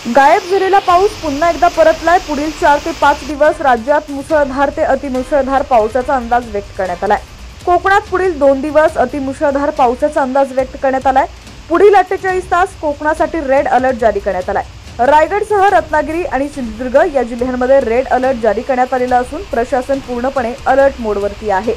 गायब झालेला पाऊस पुन्हा एकदा परतलाय। पुढील 4 ते 5 दिवस राज्यात मुसळधार ते अतिमुसळधार पावसाचा अंदाज व्यक्त करण्यात आलाय। कोकणात पुढील 2 दिवस अतिमुसळधार पावसाचा अंदाज व्यक्त करण्यात आलाय। पुढील 48 तास कोकणासाठी रेड अलर्ट जारी करण्यात आलाय। रायगडसह रत्नागिरी आणि सिंधुदुर्ग या जिल्ह्यांमध्ये रेड अलर्ट जारी करण्यात आलेला असून प्रशासन पूर्णपणे अलर्ट मोडवरती आहे।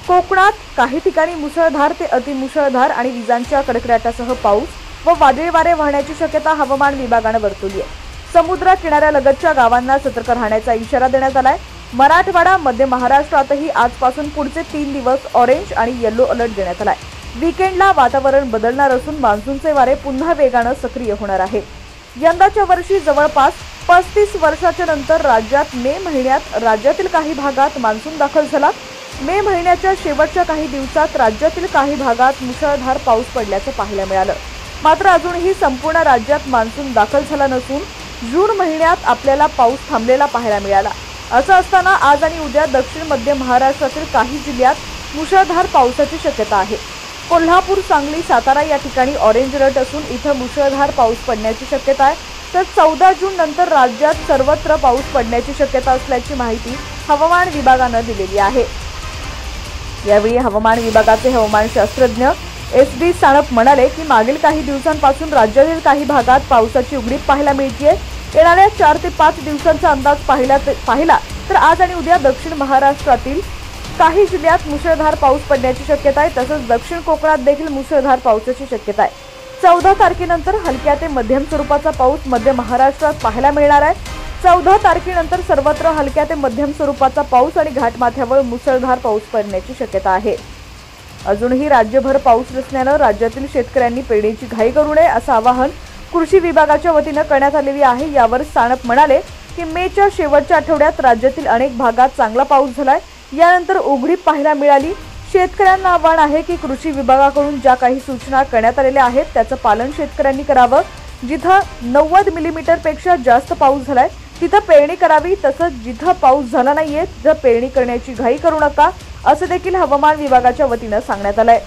कोकणात काही ठिकाणी मुसळधार ते अतिमुसळधार आणि विजांच्या कडकडाटासह पाऊस व वादळी वारे वाहण्याची शक्यता हवामान विभागाने वर्तवली आहे। समुद्र किनाऱ्यालगतच्या गावांना सतर्क राहण्याचा इशारा देण्यात आलाय। मराठवाडा, मध्य महाराष्ट्रातही आजपासून पुढचे 3 दिवस ऑरेंज आणि येलो अलर्ट देण्यात आलाय। वीकेंडला वातावरण बदलणार असून मान्सूनचे वारे पुन्हा वेगाने सक्रिय होणार आहे। यंदाच्या वर्षी जवळपास 35 वर्षाच्या नंतर राज्यात मे महिन्यात राज्यातील काही भागात मान्सून दाखल झाला। मे महिन्याच्या शेवटच्या काही दिवसात राज्यातील काही भागात मुसळधार पाऊस पडल्याचं पाहायला मिळालं। मात्र अजूनही संपूर्ण राज्यात मान्सून दाखल झाला नसून जून महिन्यात आपल्याला पाऊस थांबलेला पाहायला मिळाला। असं असताना आज आणि उद्या दक्षिण मध्य महाराष्ट्रातील काही जिल्ह्यात मुसळधार पावसाची शक्यता आहे। कोल्हापूर, सांगली, सातारा या ठिकाणी ऑरेंज अलर्ट असून इथं मुसळधार पाऊस पडण्याची शक्यता आहे। तर 14 जून नंतर राज्यात सर्वत्र पाऊस पडण्याची शक्यता असल्याची माहिती हवामान विभागाने दिलेली आहे। यावेळी हवामान विभागाचे हवामानशास्त्रज्ञ SD सानप म्हणाले की मागील काही दिवसांपासून राज्यातील काही भागात पावसाची उघडीप पाहायला मिळतेय। येणाऱ्या 4 ते 5 दिवसांचा अंदाज पाहिला तर आज आणि उद्या दक्षिण महाराष्ट्रातील काही जिल्ह्यात मुसळधार पाऊस पडण्याची शक्यता आहे। तसंच दक्षिण कोकणात देखील मुसळधार पावसाची शक्यता आहे। 14 तारखेनंतर हलक्या ते मध्यम स्वरूपाचा पाऊस मध्य महाराष्ट्रात पाहायला मिळणार आहे। 14 तारखेनंतर सर्वत्र हलक्या ते मध्यम स्वरूपाचा पाऊस आणि घाटमाथ्यावर मुसळधार पाऊस पडण्याची शक्यता आहे। अजूनही राज्यभर पाऊस नसल्याने राज्यातील शेतकऱ्यांनी पेरणीची घाई करू नये असं आवाहन कृषी विभागाच्या वतीने करण्यात आलेले आहे। यावर सानप म्हणाले की मेच्या शेवटच्या आठवड्यात राज्यातील अनेक भागात चांगला पाऊस झालाय। यानंतर उघडीप पाहायला मिळाली। शेतकऱ्यांना आवाहन आहे की कृषी विभागाकडून ज्या काही सूचना करण्यात आलेल्या आहेत त्याचं पालन शेतकऱ्यांनी करावं। जिथं 90 मिलीमीटर पेक्षा जास्त पाऊस झालाय तिथं पेरणी करावी। तसंच जिथं पाऊस झाला नाहीये तिथं पेरणी करण्याची घाई करू नका असं देखील हवामान विभागाच्या वतीने सांगण्यात आलंय।